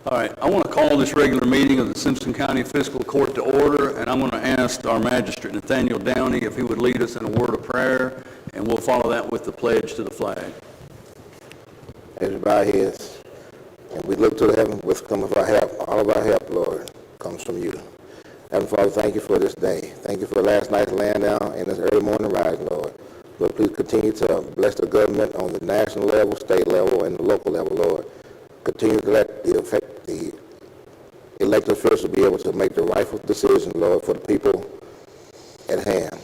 All right, I want to call this regular meeting of the Simpson County Fiscal Court to order, and I'm going to ask our magistrate, Nathaniel Downey, if he would lead us in a word of prayer, and we'll follow that with the pledge to the flag. Everybody hears, and we look to the heaven with some of our help. All of our help, Lord, comes from you. Heavenly Father, thank you for this day. Thank you for last night's laying down and this early morning rise, Lord. Lord, please continue to bless the government on the national level, state level, and the local level, Lord. Continue to let the elected officials be able to make the rightful decision, Lord, for the people at hand.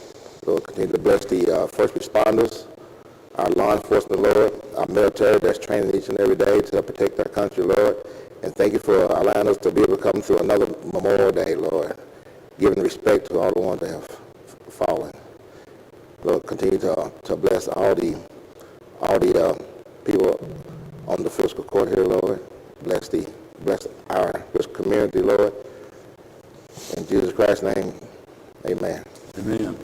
Lord, continue to bless the first responders, our law enforcement, Lord, our military that's training each and every day to protect our country, Lord. And thank you for allowing us to be able to come through another Memorial Day, Lord, giving respect to all the ones that have fallen. Lord, continue to bless all the people on the fiscal court here, Lord. Bless our community, Lord. In Jesus Christ's name, amen. Amen.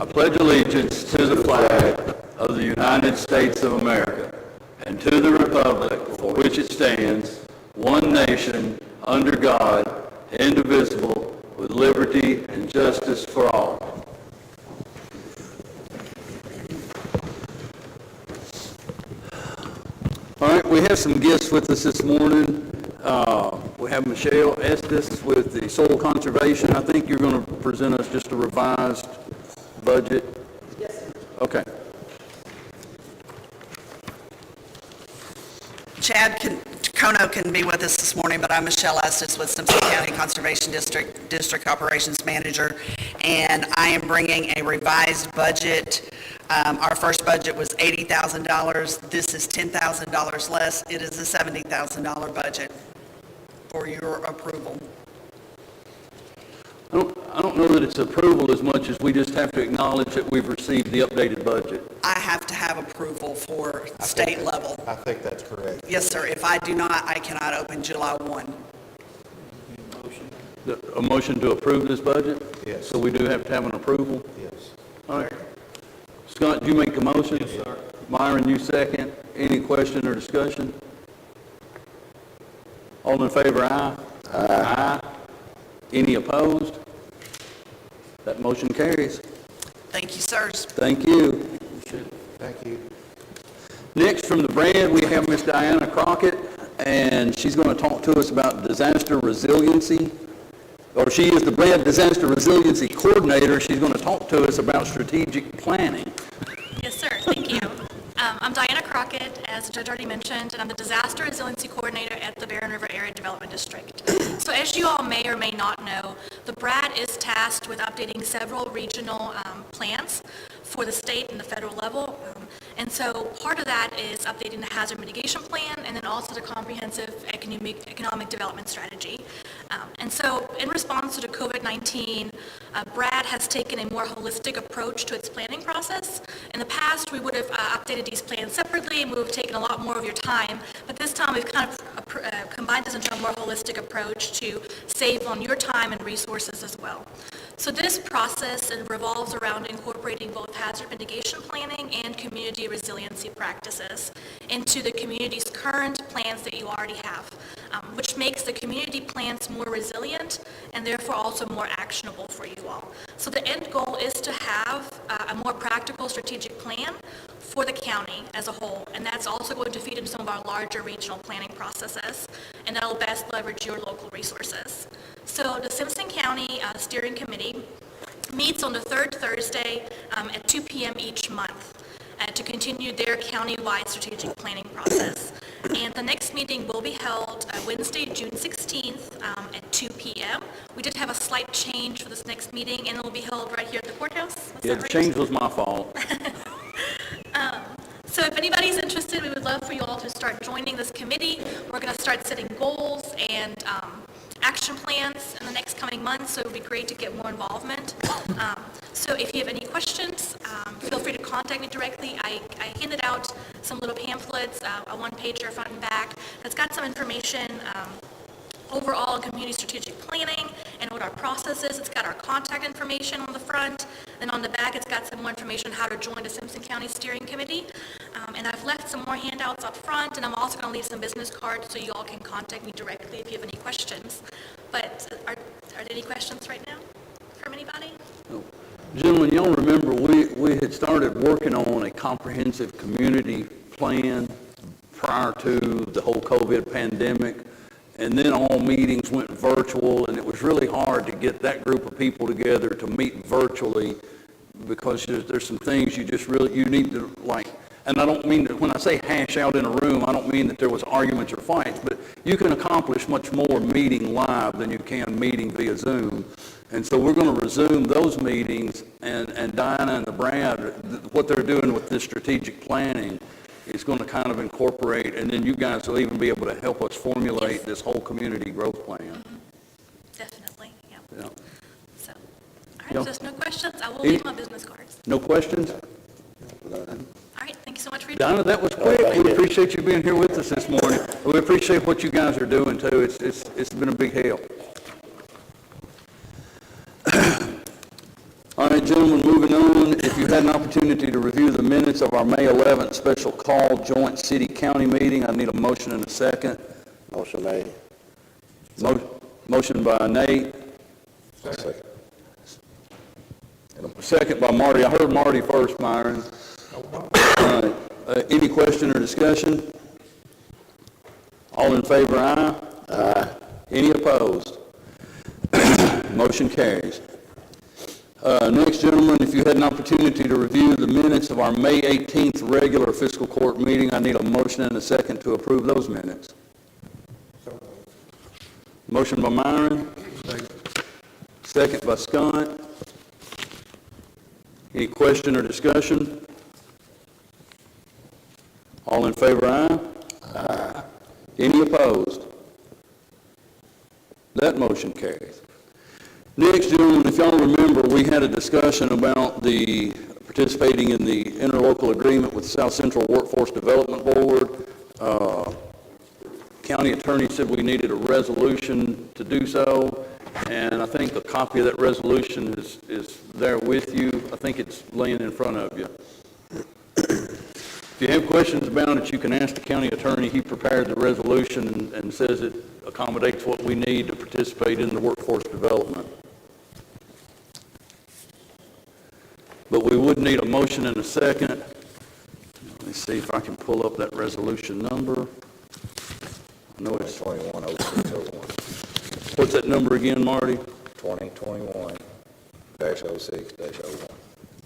I pledge allegiance to the flag of the United States of America and to the republic for which it stands, one nation, under God, indivisible, with liberty and justice for all. All right, we have some guests with us this morning. We have Michelle Estes with the Soil Conservation. I think you're going to present us just a revised budget. Yes, sir. Okay. Chad Kono can be with us this morning, but I'm Michelle Estes with Simpson County Conservation District Operations Manager, and I am bringing a revised budget. Our first budget was $80,000. This is $10,000 less. It is a $70,000 budget for your approval. I don't know that it's approval as much as we just have to acknowledge that we've received the updated budget. I have to have approval for state level. I think that's correct. Yes, sir. If I do not, I cannot open July 1. A motion to approve this budget? Yes. So we do have to have an approval? Yes. All right. Scott, you make the motion? Yes, sir. Myron, you second. Any question or discussion? All in favor, aye? Aye. Any opposed? That motion carries. Thank you, sirs. Thank you. Thank you. Next, from the brand, we have Miss Diana Crockett, and she's going to talk to us about disaster resiliency. Or she is the brand disaster resiliency coordinator. She's going to talk to us about strategic planning. Yes, sir. Thank you. I'm Diana Crockett, as the judge already mentioned, and I'm the Disaster Resiliency Coordinator at the Barren River Area Development District. So as you all may or may not know, the BRAD is tasked with updating several regional plans for the state and the federal level. And so part of that is updating the hazard mitigation plan and then also the comprehensive economic development strategy. And so in response to the COVID-19, BRAD has taken a more holistic approach to its planning process. In the past, we would have updated these plans separately and we would have taken a lot more of your time. But this time, we've kind of combined this into a more holistic approach to save on your time and resources as well. So this process revolves around incorporating both hazard mitigation planning and community resiliency practices into the community's current plans that you already have, which makes the community plans more resilient and therefore also more actionable for you all. So the end goal is to have a more practical strategic plan for the county as a whole, and that's also going to feed into some of our larger regional planning processes, and that'll best leverage your local resources. So the Simpson County Steering Committee meets on the third Thursday at 2 p.m. each month to continue their county-wide strategic planning process. And the next meeting will be held Wednesday, June 16th at 2 p.m. We did have a slight change for this next meeting, and it will be held right here at the courthouse. Yeah, the change was my fault. So if anybody's interested, we would love for you all to start joining this committee. We're going to start setting goals and action plans in the next coming months, so it would be great to get more involvement. So if you have any questions, feel free to contact me directly. I handed out some little pamphlets, a one-pager front and back, that's got some information overall in community strategic planning and what our process is. It's got our contact information on the front, Then on the back, it's got some more information on how to join the Simpson County Steering Committee. And I've left some more handouts up front, and I'm also going to leave some business cards so you all can contact me directly if you have any questions. But are there any questions right now from anybody? Gentlemen, y'all remember we had started working on a comprehensive community plan prior to the whole COVID pandemic, and then all meetings went virtual, and it was really hard to get that group of people together to meet virtually because there's some things you need to like. And I don't mean that when I say hash out in a room, I don't mean that there was arguments or fights, but you can accomplish much more meeting live than you can meeting via Zoom. And so we're going to resume those meetings, and Diana and the Brad, what they're doing with this strategic planning is going to kind of incorporate, and then you guys will even be able to help us formulate this whole community growth plan. Definitely, yeah. Yeah. So, all right, Yeah. if there's no questions, I will leave my business cards. No questions? All right, thank you so much for your Donna, time. that was quick. We appreciate you being here with us this morning. We appreciate what you guys are doing too. It's been a big help. All right, gentlemen, moving on. If you had an opportunity to review the minutes of our May 11th special call joint city-county meeting, I need a motion and a second. Motion made. Motion by Nate, Second. second by Marty. I heard Marty first, Myron. All right. Any question or discussion? All in favor, aye? Aye. Any opposed? Motion carries. Next, gentlemen, if you had an opportunity to review the minutes of our May 18th regular fiscal court meeting, I need a motion and a second to approve those minutes. Motion by Myron. Second by Scott. Any question or discussion? All in favor, aye? Aye. Any opposed? That motion carries. Next, gentlemen, if y'all remember, we had a discussion about the participating in the interlocal agreement with the South Central Workforce Development Board. County attorney said we needed a resolution to do so, and I think a copy of that resolution is there with you. I think it's laying in front of you. If you have questions about it, you can ask the county attorney. He prepared the resolution and says it accommodates what we need to participate in the workforce development. But we would need a motion and a second. Let me see if I can pull up that resolution number. I know it's 210601. What's that number again, Marty? 2021-06-01.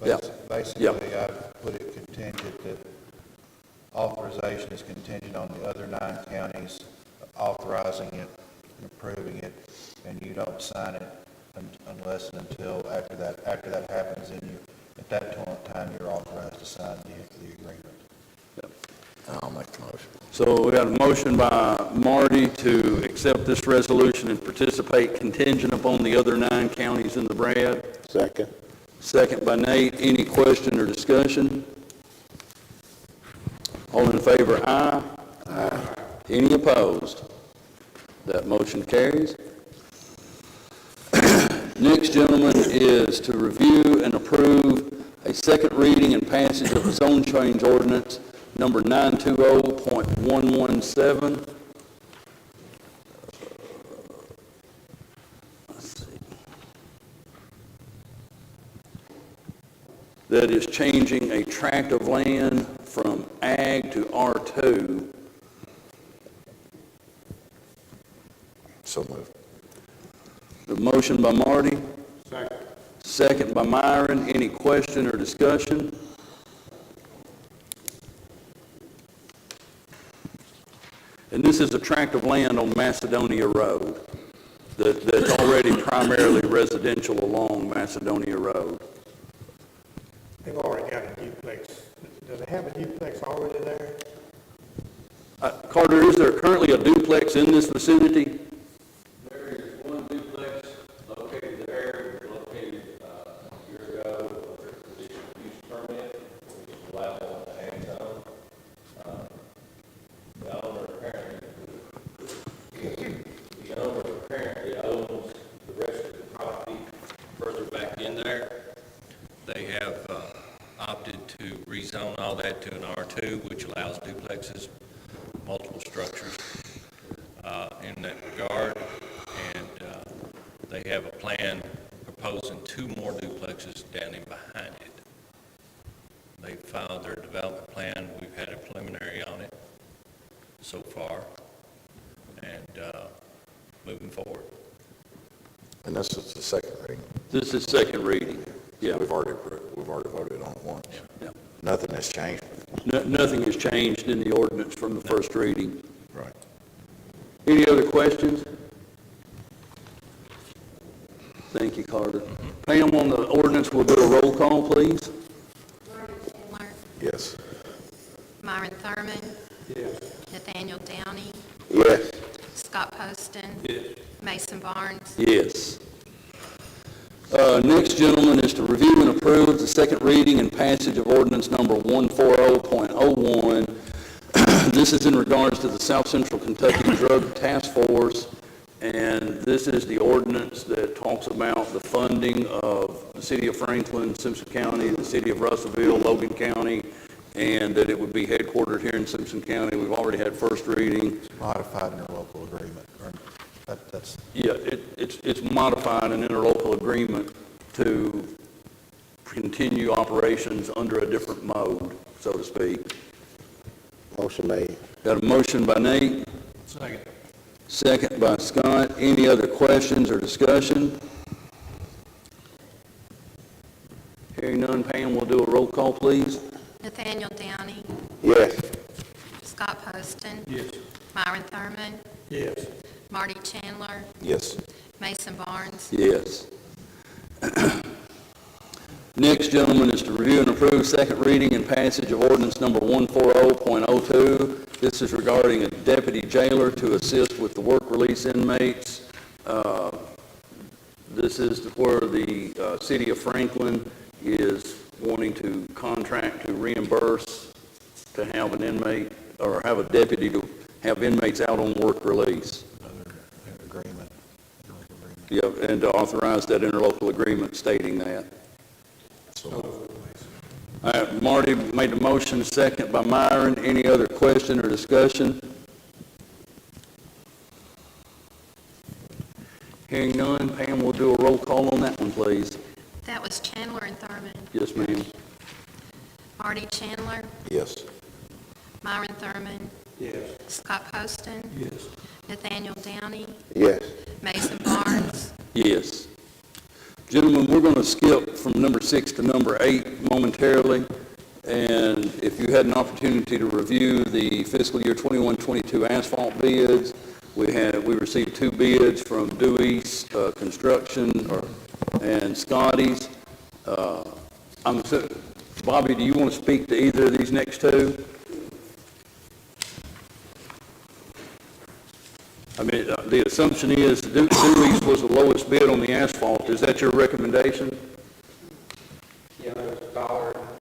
Yeah. Basically, I put it contingent that authorization is contingent on the other 9 counties authorizing it and approving it, and you don't sign it unless and until after that happens, and you, at that time, you're authorized to sign the agreement. I'll make the motion. So we got a motion by Marty to accept this resolution and participate contingent upon the other 9 counties in the Brad. Second. Second by Nate. Any question or discussion? All in favor, aye. Aye. Any opposed? That motion carries. Next, gentlemen, is to review and approve a second reading and passage of the zone change ordinance number 920.117. Let's see. That is changing a tract of land from ag to R2. So moved. The motion by Marty. Second. Second by Myron. Any question or discussion? And this is a tract of land on Macedonia Road that's already primarily residential along Macedonia Road. They've already got a duplex. Does it have a duplex already there? Carter, is there currently a duplex in this vicinity? There is one duplex located there, located a year ago, with a conditional use permit, which is allowable in the ag zone. The owner apparently owns the rest of the property further back in there. to rezone all that to an R2, which allows duplexes, multiple structures in that regard. And they have a plan proposing 2 more duplexes down in behind it. They filed their development plan. We've had a preliminary on it so far, and moving forward. And this is the second reading. This is second reading. Yeah. We've already voted on it once. Yeah. Nothing has changed. Nothing has changed in the ordinance from the first reading. Right. Any other questions? Thank you, Carter. Pam, on the ordinance, we'll do a roll call, please. Chandler, Yes. Myron Thurman, Yes. Nathaniel Downey, Yes. Scott Poston, Mason Barnes, Yes. Next, gentlemen, is to review and approve the second reading and passage of ordinance number 140.01. This is in regards to the South Central Kentucky Drug Task Force, and this is the ordinance that talks about the funding of the city of Franklin, Simpson County, the city of Russellville, Logan County, and that it would be headquartered here in Simpson County. We've already had first reading. Modified interlocal agreement, or that's, Yeah, it's modifying an interlocal agreement to continue operations under a different mode, so to speak. Motion made. Got a motion by Nate, second by Scott. Any other questions or discussion? Hearing none, Pam, we'll do a roll call, please. Nathaniel Downey, Yes. Scott Poston, Yes. Myron Thurman, Yes. Marty Chandler, Yes. Mason Barnes, Yes. Next, gentlemen, is to review and approve second reading and passage of ordinance number 140.02. This is regarding a deputy jailer to assist with the work release inmates. This is where the city of Franklin is wanting to contract to reimburse to have an inmate, or have a deputy to have inmates out on work release. another agreement. Yeah, and to authorize that interlocal agreement stating that. So, All right, Marty made the motion, second by Myron. Any other question or discussion? Hearing none, Pam, we'll do a roll call on that one, please. that was Chandler and Thurman, Yes, ma'am. Marty Chandler, yes. Myron Thurman, Yes. Scott Poston, Yes. Nathaniel Downey, Yes. Mason Barnes, Yes. Gentlemen, we're going to skip from number 6 to number 8 momentarily. And if you had an opportunity to review the fiscal year 21-22 asphalt bids, we received 2 bids from Dewey's Construction and Scotty's. Bobby, do you want to speak to either of these next 2? I mean, the assumption is Dewey's was the lowest bid on the asphalt. Is that your recommendation? Yeah, there's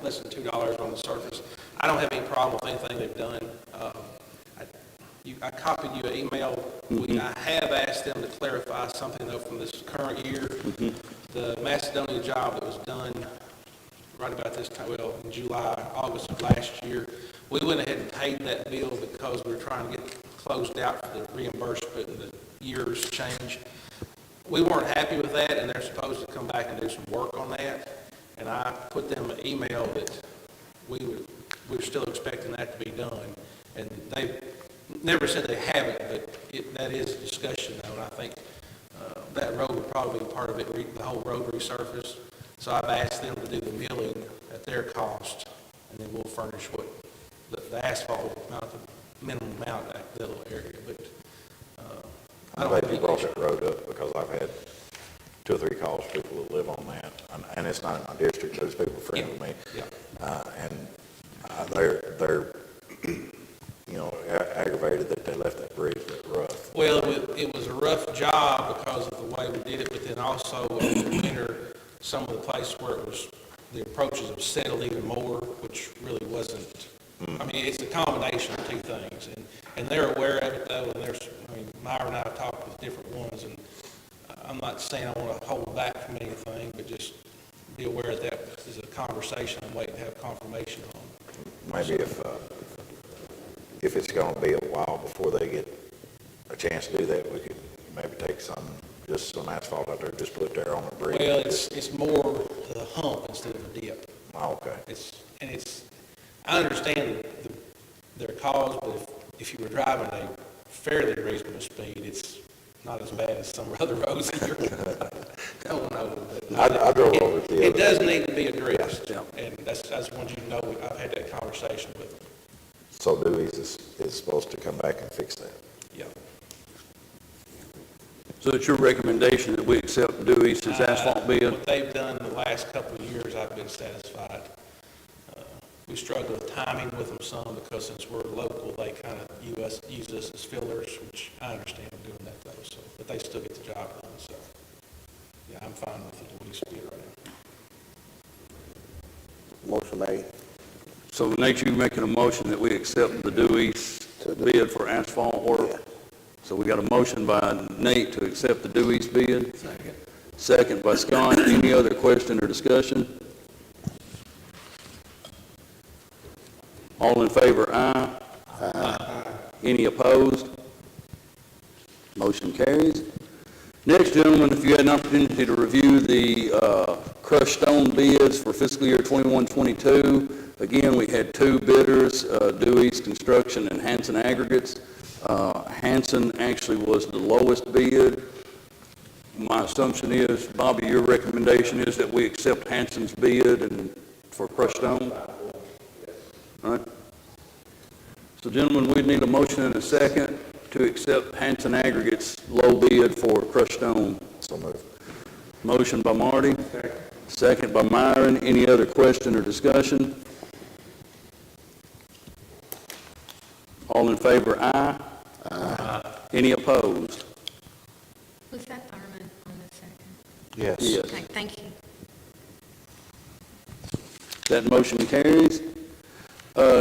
less than $2 on the surface. I don't have any problem with anything they've done. I copied you an email. I have asked them to clarify something, though, from this current year. The Macedonia job that was done right about this time, well, in July, August of last year, we went ahead and paid that bill because we were trying to get closed out for the reimbursement and the years change. We weren't happy with that, and they're supposed to come back and do some work on that. And I put them an email that we're still expecting that to be done. And they never said they haven't, but that is a discussion, though. And I think that road would probably be part of it, the whole road resurface. So I've asked them to do the milling at their cost, and then we'll furnish what the asphalt amount, the minimum amount of that little area. But I I'm don't glad have you any brought issue. that road up, because I've had 2 or 3 calls from people that live on that, and it's not in my district, those people are friends with me. Yeah. And they're aggravated that they left that bridge that rough. Well, it was a rough job because of the way we did it, but then also in the winter, some of the places where the approaches have settled even more, which really wasn't, I mean, it's a combination of 2 things, and they're aware of it, though, and Myra and I have talked with different ones, and I'm not saying I want to hold back from anything, but just be aware that is a conversation I'm waiting to have confirmation on. Maybe if it's gonna be a while before they get a chance to do that, we could maybe take just some asphalt out there, just put it there on the bridge. Well, it's more the hump instead of the dip. Oh, okay. I understand their cause, but if you were driving a fairly reasonable speed, it's not as bad as some other roads that you're going over. I drove over it the other It does day. need to be addressed, Yeah. and I just want you to know, I've had that conversation with them. So Dewey's is supposed to come back and fix that. Yeah. So it's your recommendation that we accept Dewey's as asphalt bid? What they've done the last couple of years, I've been satisfied. We struggle with timing with them some because since we're local, they kind of use us as fillers, which I understand them doing that though, so, but they still get the job done, so. Yeah, I'm fine with the Dewey's bid right now. Motion made. So Nate, you making a motion that we accept the Dewey's bid for asphalt work? So we got a motion by Nate to accept the Dewey's bid. Second by Scott. Any other question or discussion? All in favor, aye. Aye. Any opposed? Motion carries. Next, gentlemen, if you had an opportunity to review the crushed stone bids for fiscal year 21-22, again, we had two bidders, Dewey's Construction and Hanson Aggregates. Hanson actually was the lowest bid. My assumption is, Bobby, your recommendation is that we accept Hanson's bid and for crushed stone? All right. So, gentlemen, we'd need a motion and a second to accept Hanson Aggregates' low bid for crushed stone. So moved. Motion by Marty. Second by Myron. Any other question or discussion? All in favor, aye. Aye. Any opposed? Was that Thurman on the second? Yes. Yes. Okay, thank you. That motion carries.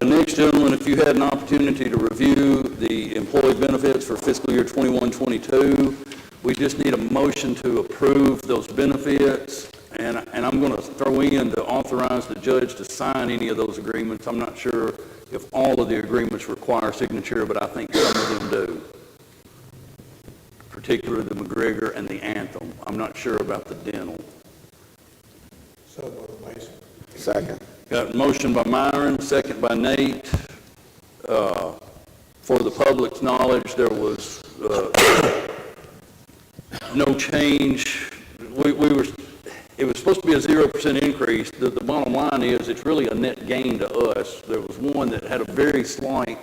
Next, gentlemen, if you had an opportunity to review the employee benefits for fiscal year 21-22, we just need a motion to approve those benefits, and I'm going to throw in to authorize the judge to sign any of those agreements. I'm not sure if all of the agreements require signature, but I think some of them do, particularly the McGregor and the Anthem. I'm not sure about the dental. So moved, Mason. Second. Got a motion by Myron, second by Nate. For the public's knowledge, there was no change. It was supposed to be a 0% increase. The bottom line is it's really a net gain to us. There was one that had a very slight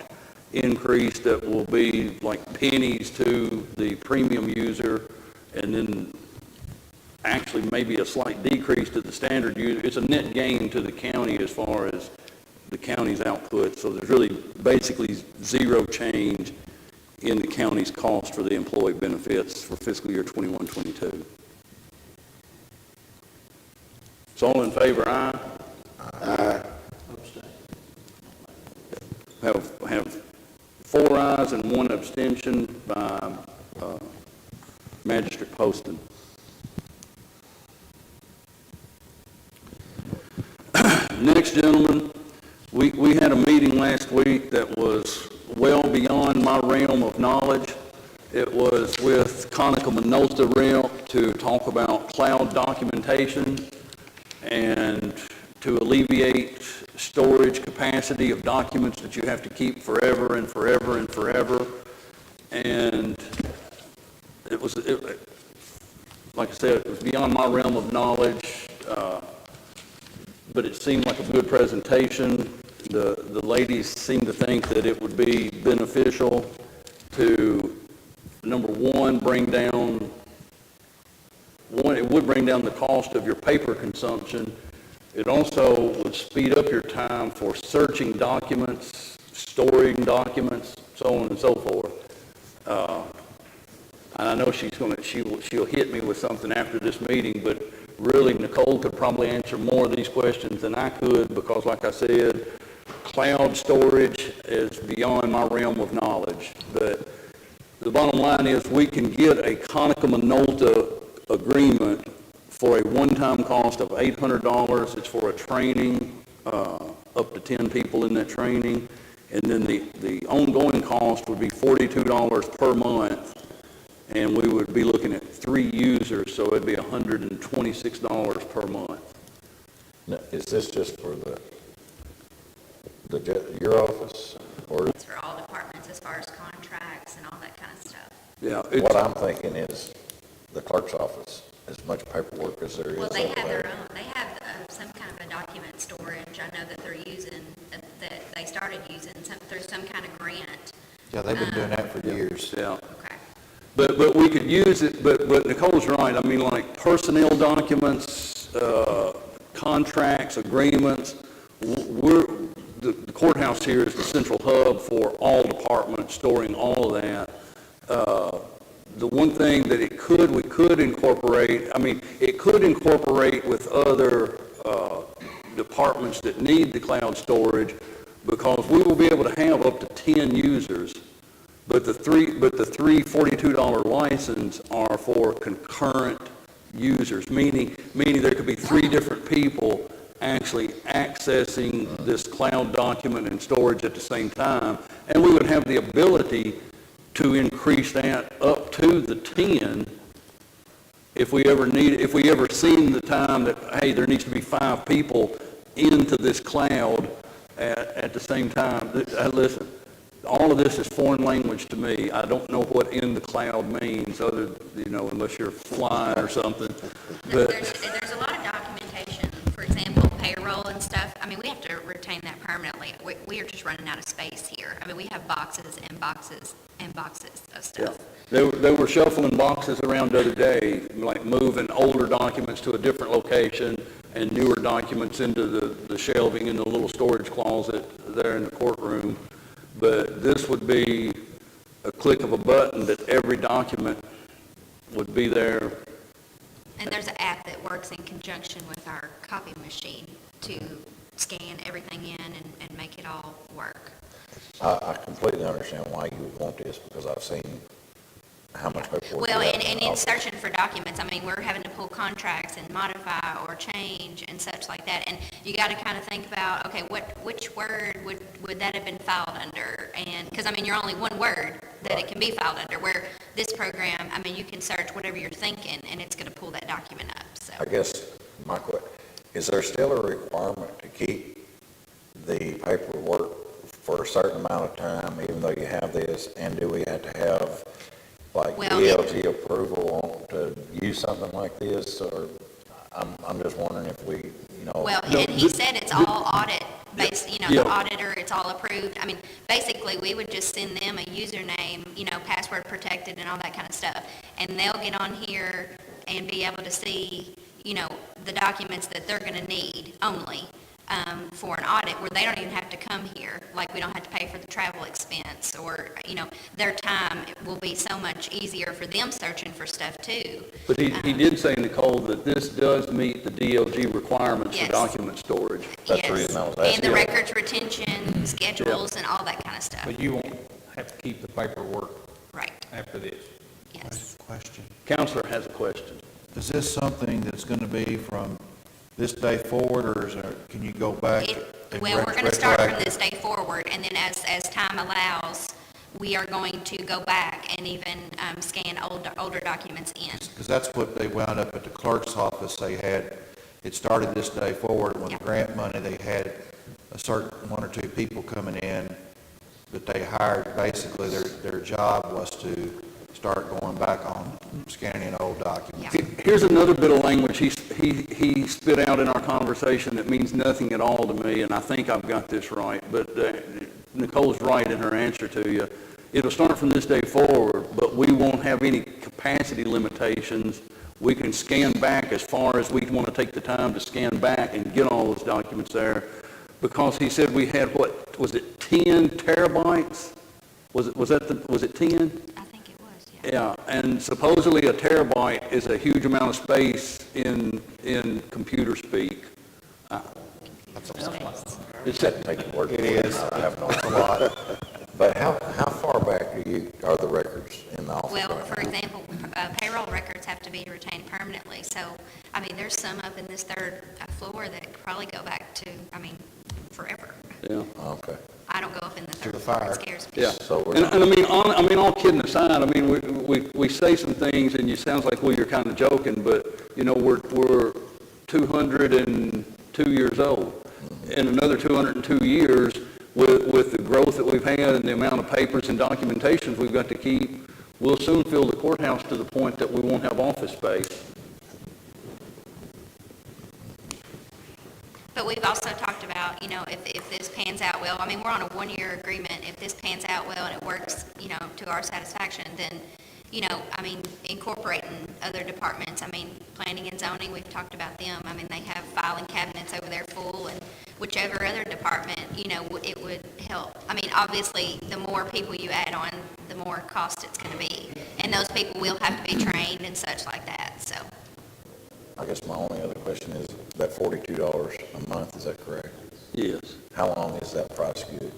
increase that will be like pennies to the premium user, and then actually maybe a slight decrease to the standard user. It's a net gain to the county as far as the county's output. So there's really basically zero change in the county's cost for the employee benefits for fiscal year 21-22. So all in favor, aye? Aye. Have 4 ayes and 1 abstention by Magistrate Poston. Next, gentlemen, we had a meeting last week that was well beyond my realm of knowledge. It was with Conica Minolta rep to talk about cloud documentation and to alleviate storage capacity of documents that you have to keep forever and forever and forever. And like I said, it was beyond my realm of knowledge. But it seemed like a good presentation. The ladies seemed to think that it would be beneficial to, number one, it would bring down the cost of your paper consumption. It also would speed up your time for searching documents, storing documents, so on and so forth. I know she'll hit me with something after this meeting, but really, Nicole could probably answer more of these questions than I could because, like I said, cloud storage is beyond my realm of knowledge. But the bottom line is we can get a Conica Minolta agreement for a one-time cost of $800. It's for a training, up to 10 people in that training. And then the ongoing cost would be $42 per month, and we would be looking at 3 users, so it'd be $126 per month. Now, is this just for your office, or It's for all departments as far as contracts and all that kind of stuff. Yeah, what I'm thinking is the clerk's office, as much paperwork as there is Well, they over have there. their own, they have some kind of a document storage. I know that they're using, that they started using through some kind of grant. Yeah, they've been doing that for years. yeah. Okay. But we could use it, but Nicole's right. I mean, like personnel documents, contracts, agreements, the courthouse here is the central hub for all departments, storing all of that. The one thing that we could incorporate, it could incorporate with other departments that need the cloud storage, because we will be able to have up to 10 users. But the three $42 license are for concurrent users, meaning there could be 3 different people actually accessing this cloud document and storage at the same time, and we would have the ability to increase that up to the 10 if we ever seen the time that, hey, there needs to be 5 people into this cloud at the same time. Listen, all of this is foreign language to me. I don't know what in the cloud means, unless you're flying or something. No, But there's a lot of documentation, for example, payroll and stuff. We have to retain that permanently. We are just running out of space here. We have boxes and boxes and boxes of stuff. They were shuffling boxes around the other day, like moving older documents to a different location and newer documents into the shelving in the little storage closet there in the courtroom. But this would be a click of a button that every document would be there. And there's an app that works in conjunction with our copy machine to scan everything in and make it all work. I completely understand why you would want this, because I've seen how much paperwork. Well, you have and in the in office. searching for documents, we're having to pull contracts and modify or change and such like that. And you got to kind of think about, okay, which word would that have been filed under? And, because, you're only one word that it can be filed under, where this program, you can search whatever you're thinking, and it's going to pull that document up, so. I guess my question, is there still a requirement to keep the paperwork for a certain amount of time, even though you have this? And do we have to have, like, Well, DLG approval to use something like this? Or I'm just wondering if we, Well, and he said it's all audit based, Yeah. the auditor, it's all approved. Basically, we would just send them a username, password protected and all that kind of stuff. And they'll get on here and be able to see, the documents that they're going to need only for an audit, where they don't even have to come here. Like, we don't have to pay for the travel expense, or, their time will be so much easier for them searching for stuff too. But he did say, Nicole, that this does meet the DLG requirements for Yes. document storage. That's the Yes. reason I was And the asking. records retention, schedules, and all that kind of stuff. But you won't have to keep the paperwork Right, after this. yes. Question. Counselor has a question. Is this something that's going to be from this day forward, or can you go back? and Well, we're going to start from retroactive? this day forward, and then as time allows, we are going to go back and even scan older documents in. Because that's what they wound up at the clerk's office. It started this day forward. With the grant money, they had a certain 1 or 2 people coming in that they hired. Basically, their job was to start going back on scanning old documents. Yeah. Here's another bit of language he spit out in our conversation that means nothing at all to me, and I think I've got this right, but Nicole's right in her answer to you. It'll start from this day forward, but we won't have any capacity limitations. We can scan back as far as we want to take the time to scan back and get all those documents there, because he said we had, 10 terabytes? Was it 10? I think it was, yeah. Yeah, and supposedly a terabyte is a huge amount of space in computer speak. It's that take the word. It is. I have no a lot. But how far back do you, are the records in the office? Well, right for now? example, payroll records have to be retained permanently, so, I mean, there's some up in this third floor that could probably go back to, I mean, forever. Yeah. Okay. I don't go up in the third the floor, fire. it scares me. Yeah, So we're and not- I mean, all kidding aside, I mean, we say some things, and it sounds like, well, you're kind of joking, but, you know, we're 202 years old. In another 202 years, with the growth that we've had and the amount of papers and documentations we've got to keep, we'll soon fill the courthouse to the point that we won't have office space. But we've also talked about, you know, if this pans out well, I mean, we're on a one-year agreement. If this pans out well and it works, you know, to our satisfaction, then, you know, I mean, incorporating other departments, I mean, planning and zoning, we've talked about them. I mean, they have filing cabinets over there full, and whichever other department, you know, it would help. I mean, obviously, the more people you add on, the more cost it's going to be. And those people will have to be trained and such like that, so. I guess my only other question is, that $42 a month, is that correct? Yes. How long is that price good?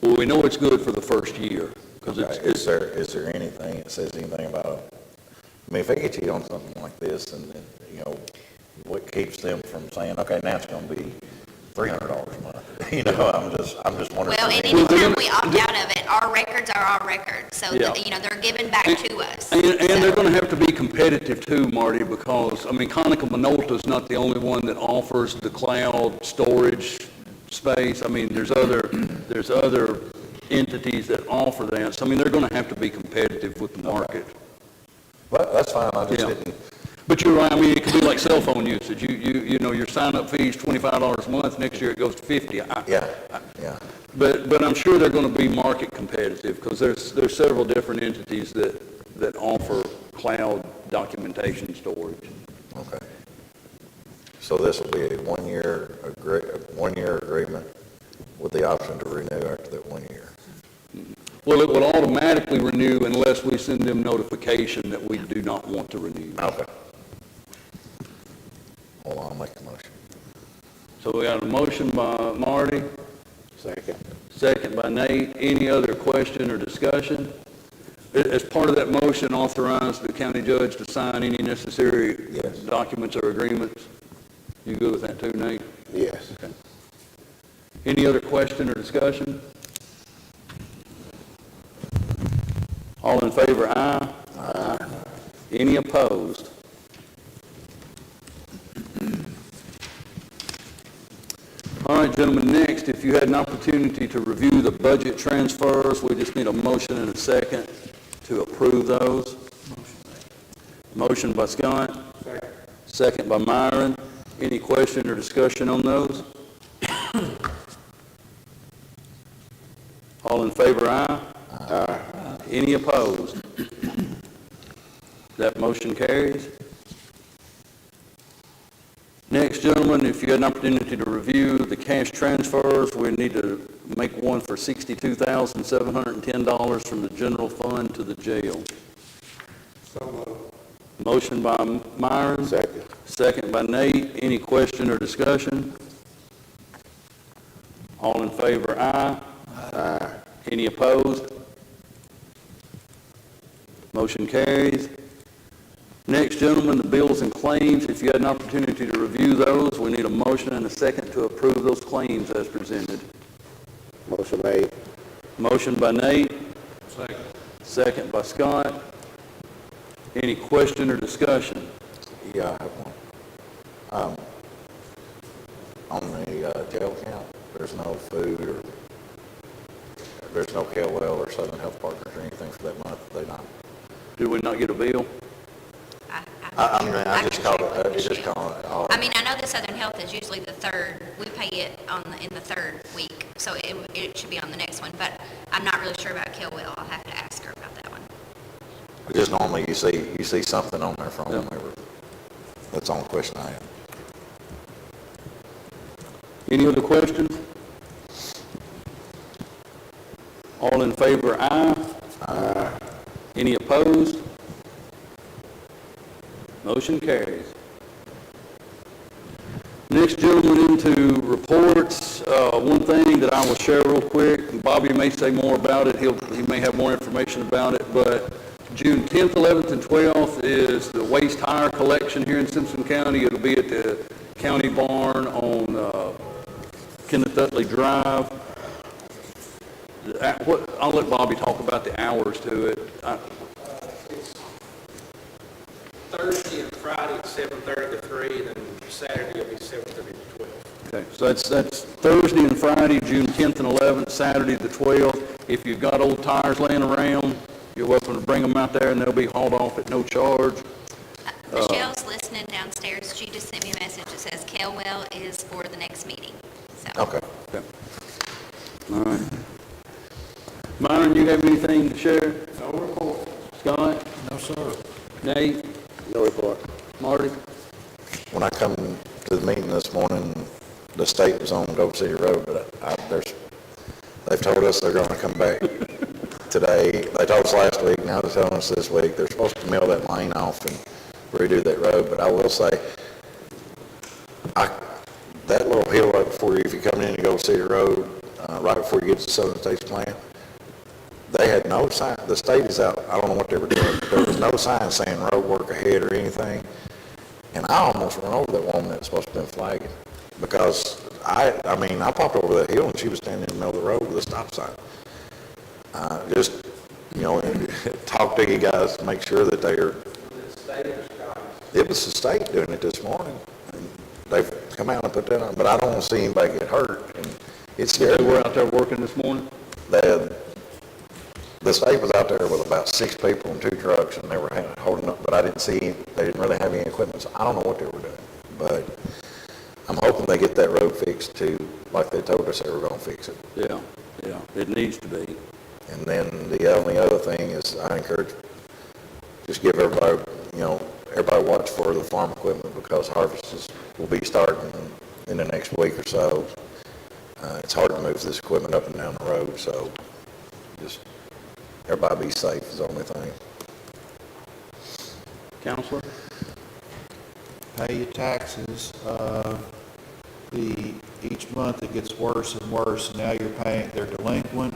Well, we know it's good for the first year, because Okay, is there anything that says anything about, I mean, if they get you on something like this, and, you know, what keeps them from saying, okay, now it's gonna be $300 a month? You know, I'm just wondering. Well, if and there's any- anytime we opt out of it, our records are our records, so, Yeah. you know, they're given back to us. And they're So- going to have to be competitive too, Marty, because, I mean, Conoco Minolta's not the only one that offers the cloud storage space. I mean, there's other entities that offer that. So, I mean, they're going to have to be competitive with the market. But that's fine, I just Yeah. didn't, But you're right, I mean, it could be like cell phone usage. You know, your sign-up fee is $25 a month, next year it goes to 50. yeah. But I'm sure they're going to be market competitive, because there's several different entities that offer cloud documentation storage. Okay. So this will be a one-year agreement with the option to renew after that 1 year. Well, it will automatically renew unless we send them notification that we do not want to renew. Okay. Hold on, I'll make a motion. So we got a motion by Marty, Second. second by Nate. Any other question or discussion? As part of that motion, authorize the county judge to sign any necessary Yes. documents or agreements. You good with that too, Nate? Yes. Okay. Any other question or discussion? All in favor, aye? Aye. Any opposed? All right, gentlemen, next, if you had an opportunity to review the budget transfers, we just need a motion and a second to approve those. Motion by Scott. Second by Myron. Any question or discussion on those? All in favor, aye? Aye. Any opposed? That motion carries. Next, gentlemen, if you had an opportunity to review the cash transfers, we need to make one for $62,710 from the general fund to the jail. Motion by Myron. Second. Second by Nate. Any question or discussion? All in favor, aye? Aye. Any opposed? Motion carries. Next, gentlemen, the bills and claims. If you had an opportunity to review those, we need a motion and a second to approve those claims as presented. Motion made. Motion by Nate. Second by Scott. Any question or discussion? Yeah, I have one. On the jail count, there's no food or, there's no KOL or Southern Health Partners or anything for that month, they not? Did we not get a bill? I mean, I just can called check with it, it's just Michelle. calling it. I mean, I know the Southern Health is usually the third, we pay it in the third week, so it should be on the next one, but I'm not really sure about Kilwell, I'll have to ask her about that one. Just normally you see something on there from them. That's the only question I have. Any other questions? All in favor, aye? Aye. Any opposed? Motion carries. Next gentleman into reports, one thing that I will share real quick, Bobby may say more about it, he may have more information about it, but June 10th, 11th, and 12th is the waste tire collection here in Simpson County. It'll be at the county barn on Kenneth Utley Drive. I'll let Bobby talk about the hours to it. Thursday and Friday, 7:30 to 3, and then Saturday will be 7:30 to 12. Okay, so that's Thursday and Friday, June 10th and 11th, Saturday the 12th. If you've got old tires laying around, you're welcome to bring them out there, and they'll be hauled off at no charge. Michelle's listening downstairs. She just sent me a message that says Kelwell is for the next meeting. So. Okay. All right. Myron, you have anything to share? No report. Scott? No, sir. Nate? No report. Marty? When I come to the meeting this morning, the state was on Gold City Road, but they've told us they're going to come back today. They told us last week, now they're telling us this week. They're supposed to mill that lane off and redo that road, but I will say, that little hill right before you, if you're coming in to Gold City Road, right before you get to the Southern States plant, they had no sign. The state is out. I don't know what they were doing. There was no sign saying road work ahead or anything. And I almost run over that woman that was supposed to have been flagging because I popped over that hill and she was standing in the middle of the road with a stop sign. Just, talk to you guys to make sure that they're. It was the state doing it this morning. And they've come out and put that on, but I don't want to see anybody get hurt. And it's scary. They were out there working this morning? The state was out there with about 6 people and 2 trucks, and they were holding up, but I didn't see, they didn't really have any equipment, so I don't know what they were doing. But I'm hoping they get that road fixed too, like they told us they were going to fix it. Yeah, it needs to be. And then the only other thing is I encourage, just give everybody, everybody watch for the farm equipment because harvests will be starting in the next week or so. It's hard to move this equipment up and down the road, so just everybody be safe is the only thing. Counselor? Pay your taxes. Each month it gets worse and worse. Now they're delinquent.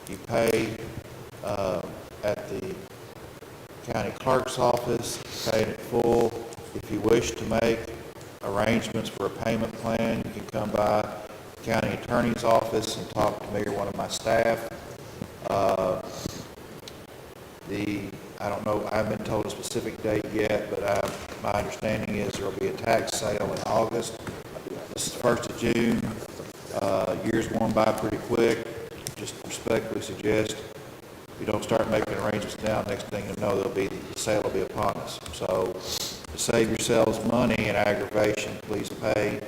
You pay at the county clerk's office, pay it full. If you wish to make arrangements for a payment plan, you can come by the county attorney's office and talk to me or one of my staff. I don't know, I haven't been told a specific date yet, but my understanding is there will be a tax sale in August. This is the 1st of June. Year's going by pretty quick. Just respectfully suggest if you don't start making arrangements now, next thing you know, the sale will be upon us. So to save yourselves money and aggravation, please pay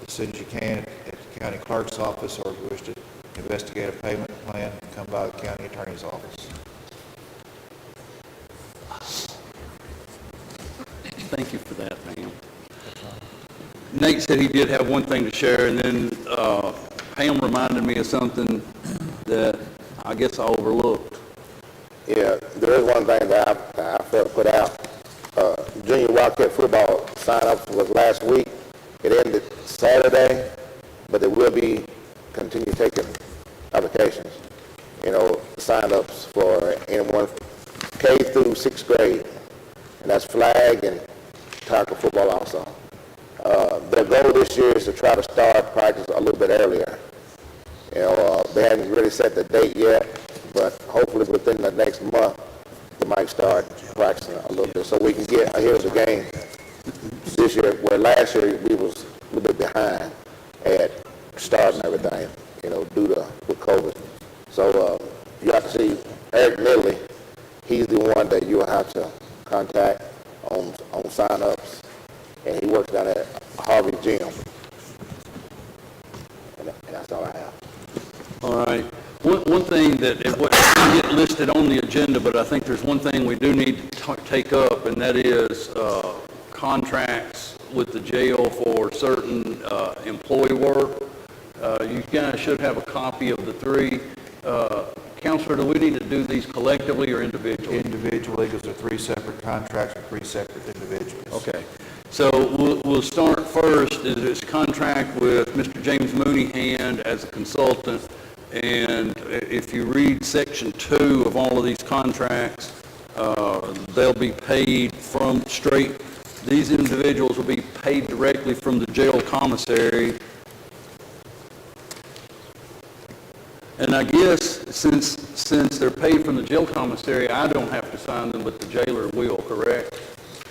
as soon as you can at the county clerk's office, or if you wish to investigate a payment plan, come by the county attorney's office. Thank you for that, ma'am. Nate said he did have one thing to share, and then Pam reminded me of something that I guess I overlooked. Yeah, there is one thing that I felt put out. Junior Wildcat football sign-up was last week. It ended Saturday, but there will be continue taking applications. Sign-ups for anyone K through 6th grade, and that's flag and tackle football also. Their goal this year is to try to start practice a little bit earlier. They haven't really set the date yet, but hopefully within the next month, they might start practicing a little bit so we can get ahead of the game this year, where last year we was a little bit behind at starting everything, due to with COVID. So you have to see Eric Midley. He's the one that you'll have to contact on sign-ups, and he works down at Harvey Gym. And that's all I have. All right. One thing that it wouldn't get listed on the agenda, but I think there's one thing we do need to take up, and that is contracts with the jail for certain employee work. You guys should have a copy of the 3. Counselor, do we need to do these collectively or individually? Individually, because they're 3 separate contracts with 3 separate individuals. Okay. So we'll start first, is this contract with Mr. James Mooneyhand as a consultant. And if you read section 2 of all of these contracts, they'll be paid from straight, these individuals will be paid directly from the jail commissary. And I guess since they're paid from the jail commissary, I don't have to sign them, but the jailer will, correct?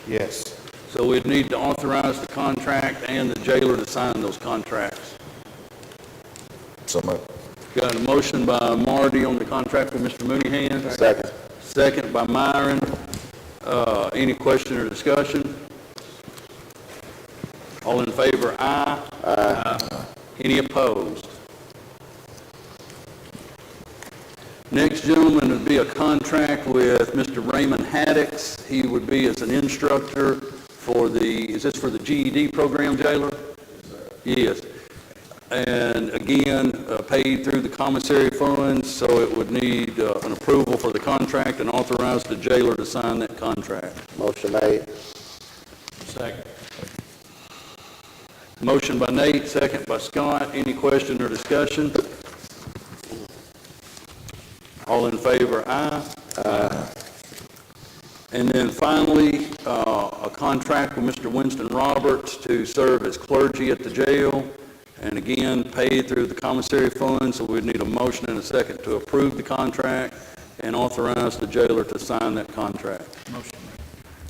Yes. So we'd need to authorize the contract and the jailer to sign those contracts. So moved. Got a motion by Marty on the contract with Mr. Mooneyhand. Second. Second by Myron. Any question or discussion? All in favor, aye. Aye. Any opposed? Next, gentleman, would be a contract with Mr. Raymond Haddix. He would be as an instructor for the, is this for the GED program, jailer? Yes. And again, paid through the commissary funds, so it would need an approval for the contract and authorize the jailer to sign that contract. Motion made. Second. Motion by Nate, second by Scott. Any question or discussion? All in favor, aye. Aye. And then finally, a contract with Mr. Winston Roberts to serve as clergy at the jail. And again, paid through the commissary funds, so we'd need a motion and a second to approve the contract and authorize the jailer to sign that contract.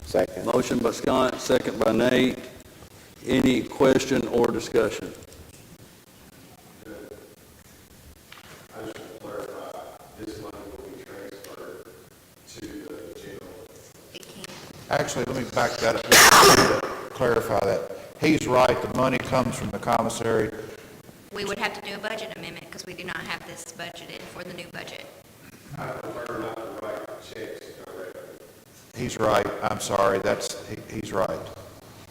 Second. Motion by Scott, second by Nate. Any question or discussion? I just want to clarify, this money will be transferred to the jail. It can't. Actually, let me back that up to clarify that. He's right, the money comes from the commissary. We would have to do a budget amendment because we do not have this budgeted for the new budget. I prefer not to write checks directly. He's right, I'm sorry, he's right.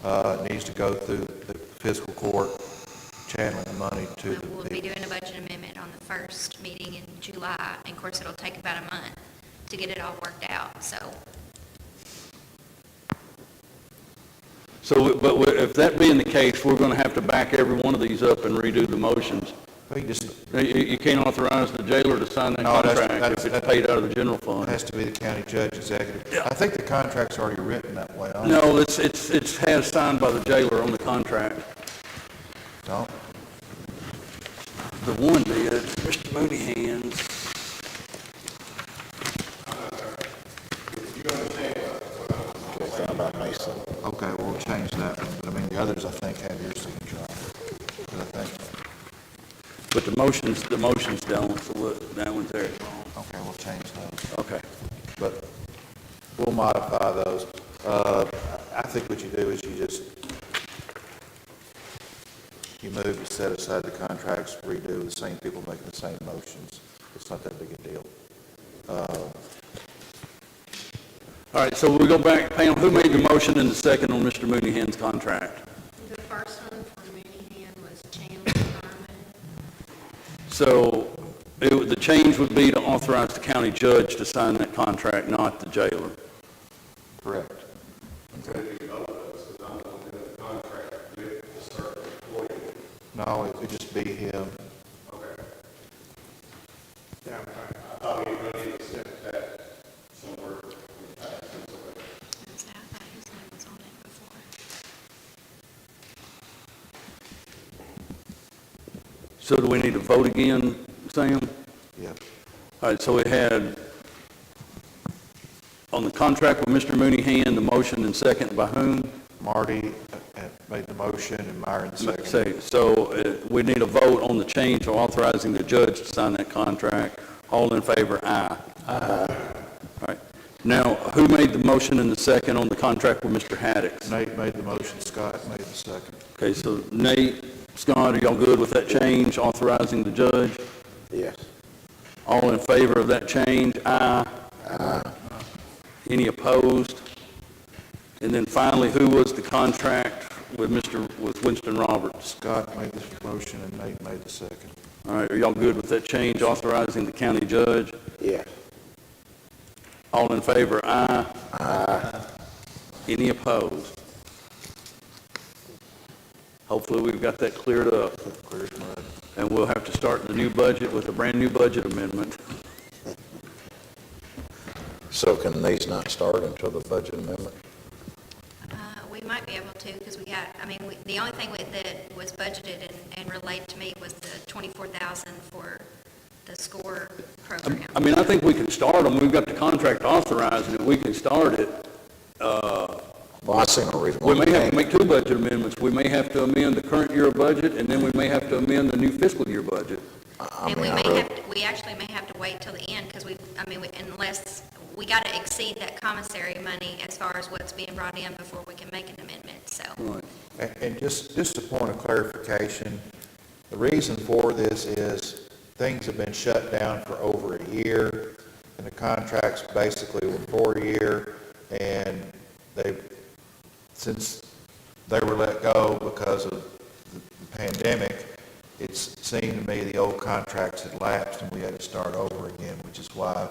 It needs to go through the fiscal court, channeling the money to the We'll be doing a budget amendment on the first meeting in July. And of course, it'll take about a month to get it all worked out, so. So, but if that being the case, we're going to have to back every one of these up and redo the motions. We just, You can't authorize the jailer to sign that No, contract if it's paid out of the general it fund. has to be the county judge executive. I think the contract's already written that way. No, it's has signed by the jailer on the contract. No? The one did, Mr. Mooneyhand's. It's all about Mason. Okay, we'll change that one, but I mean, the others I think have your signature on it. But I think, But the motions don't, so that one's there. okay, we'll change those. Okay. But we'll modify those. I think what you do is you move to set aside the contracts, redo the same people making the same motions. It's not that big a deal. All right, so we go back, Pam, who made the motion and the second on Mr. Mooneyhand's contract? The first one for Mooneyhand was Chandler Garman. So the change would be to authorize the county judge to sign that contract, not the jailer. Correct. No, it would just be him. Yeah, I'm fine. I thought we were going to accept that somewhere. I thought his name was on it before. So do we need to vote again, Sam? Yep. All right, so we had, on the contract with Mr. Mooneyhand, the motion and second by whom? Marty made the motion and Myron seconded. So we need a vote on the change of authorizing the judge to sign that contract. All in favor, aye. Aye. All right. Now, who made the motion and the second on the contract with Mr. Haddix? Nate made the motion, Scott made the second. Okay, so Nate, Scott, are y'all good with that change, authorizing the judge? Yes. All in favor of that change, aye. Aye. Any opposed? And then finally, who was the contract with Winston Roberts? Scott made the motion and Nate made the second. All right, are y'all good with that change, authorizing the county judge? Yes. All in favor, aye. Aye. Any opposed? Hopefully, we've got that cleared up. And we'll have to start the new budget with a brand-new budget amendment. So can these not start until the budget amendment? We might be able to, because we got, I mean, the only thing that was budgeted and related to me was the 24,000 for the SCORE program. I mean, I think we can start them. We've got the contract authorizing it. We can start it. Well, I see no reason why We may have can't. to make two budget amendments. We may have to amend the current year budget, and then we may have to amend the new fiscal year budget. I And mean, we I may really, have, we actually may have to wait till the end, because unless, we got to exceed that commissary money as far as what's being brought in before we can make an amendment, so. Right. And just a point of clarification, the reason for this is things have been shut down for over a year, and the contracts basically were for a year, and since they were let go because of the pandemic, it seemed to me the old contracts had lapsed and we had to start over again, which is why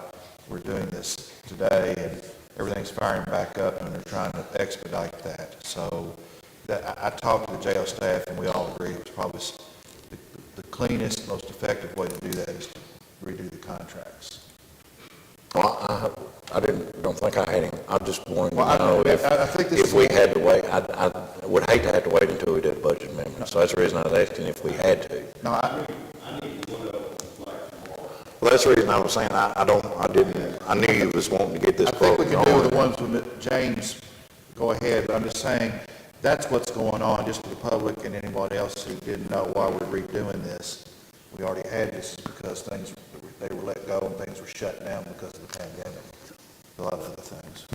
we're doing this today, and everything's firing back up, and they're trying to expedite that. So I talked to the jail staff, and we all agreed it was probably the cleanest, most effective way to do that is to redo the contracts. well, I don't think I had him. I just wanted to Well, know I think this if is- we had to wait. I would hate to have to wait until we did a budget amendment. So that's the reason I was asking if we had to. No, Well, that's the reason I was saying, I knew you was wanting to get this I think we vote can do the going. ones with James, go ahead, but I'm just saying, that's what's going on, just for the public and anybody else who didn't know why we're redoing this. We already had this because they were let go and things were shut down because of the pandemic, a lot of other things.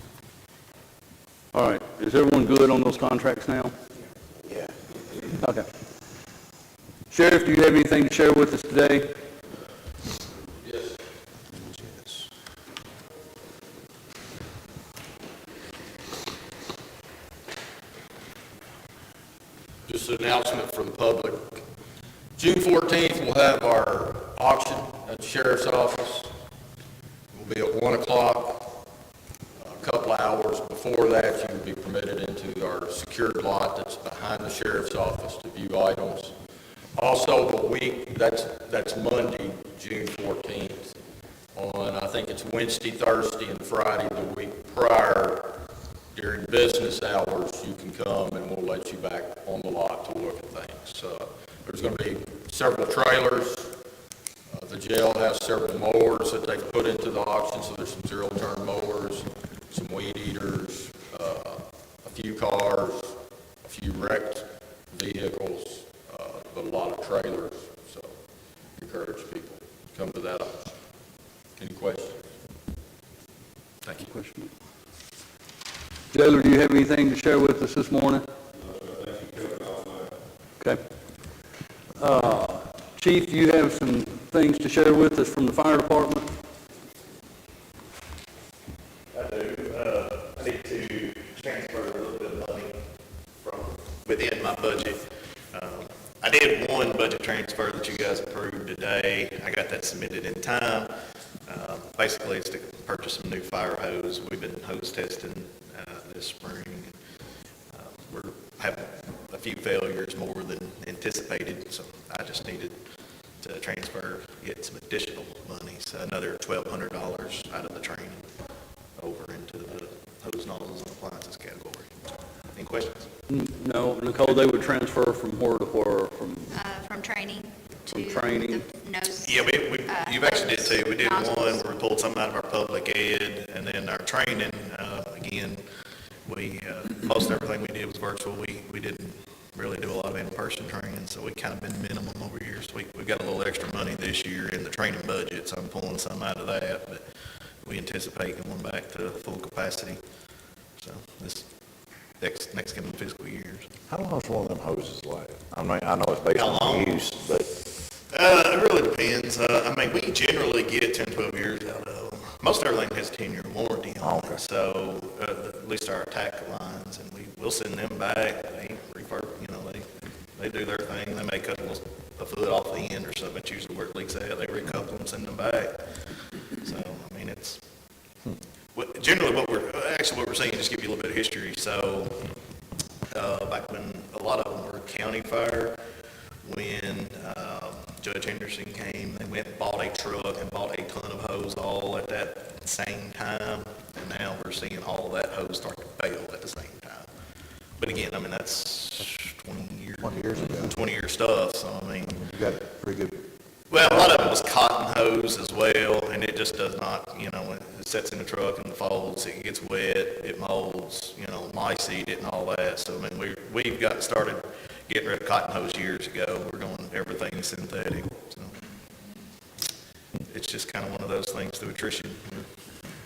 All right. Is everyone good on those contracts now? Yeah. Okay. Sheriff, do you have anything to share with us today? Yes. Just an announcement for the public. June 14th, we'll have our auction at the sheriff's office. We'll be at 1 o'clock. A couple of hours before that, you will be permitted into our secured lot that's behind the sheriff's office to view items. Also, the week, that's Monday, June 14th. On, I think it's Wednesday, Thursday, and Friday, the week prior, during business hours, you can come and we'll let you back on the lot to look at things. There's going to be several trailers. The jail has several mowers that they've put into the auction, so there's some zero-turn mowers, some weed eaters, a few cars, a few wrecked vehicles, but a lot of trailers. So encourage people to come to that auction. Any questions? Thank you. Question. Jailer, do you have anything to share with us this morning? Okay. Chief, do you have some things to share with us from the fire department? I do. I need to transfer a little bit of money from within my budget. I did one budget transfer that you guys approved today. I got that submitted in time. Basically, it's to purchase some new fire hose. We've been hose testing this spring. We're having a few failures more than anticipated, so I just needed to get some additional money, so another $1,200 out of the training over into the hose nozzles and appliances category. Any questions? No, Nicole, they would transfer from where to where, From training from to training? the nose. Yeah, you actually did too. We did nozzles. one where we pulled some out of our public ed, and then our training, again, most everything we did was virtual. We didn't really do a lot of in-person training, so we kind of been minimum over years. We got a little extra money this year in the training budget, so I'm pulling some out of that, but we anticipate going back to full capacity. So this next coming fiscal years. How long is one of them hoses last? I mean, I know it's based How long? on use, but It really depends. We generally get 10, 12 years out of them. Most everything has a 10-year warranty on Okay. it, so at least our attack lines, and we'll send them back. They they do their thing. They may cut a foot off the end or something. It's usually where it leaks out. They recouple them, send them back. So, it's generally what we're seeing, just give you a little bit of history. So, back when a lot of them were county fire. When Judge Henderson came, they went and bought a truck and bought a ton of hose all at that same time. And now we're seeing all of that hose start to fail at the same time. But again, I mean, that's 20 years. 20 years ago. 20-year stuff, so I mean. You got a pretty good, Well, a lot of it was cotton hose as well, and it just does not, when it sits in the truck and folds, it gets wet, it molds, mice eat it and all that. So, I mean, we've got started getting rid of cotton hose years ago. We're doing everything synthetic, so. It's just kind of one of those things through attrition,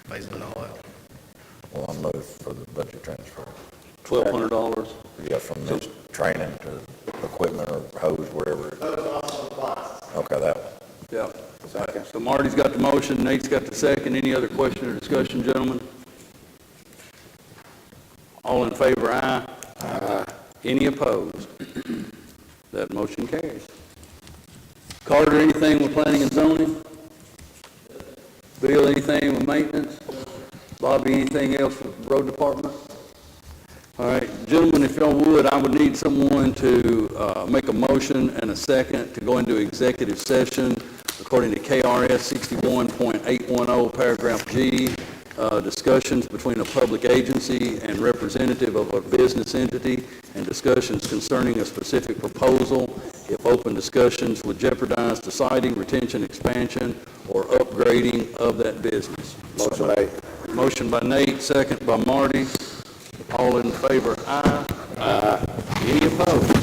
phasing it all out. Well, I move for the budget transfer. $1,200. Yeah, from this training to equipment or hose, wherever. Okay, that one. Yeah. So Marty's got the motion, Nate's got the second. Any other question or discussion, gentlemen? All in favor, aye? Aye. Any opposed? That motion carries. Carter, anything with planning and zoning? Bill, anything with maintenance? Bobby, anything else with the road department? All right, gentlemen, if y'all would, I would need someone to make a motion and a second to go into executive session according to KRS 61.810, paragraph G, discussions between a public agency and representative of a business entity and discussions concerning a specific proposal if open discussions would jeopardize deciding, retention, expansion, or upgrading of that business. Motion made. Motion by Nate, second by Marty. All in favor, aye. Aye. Any opposed?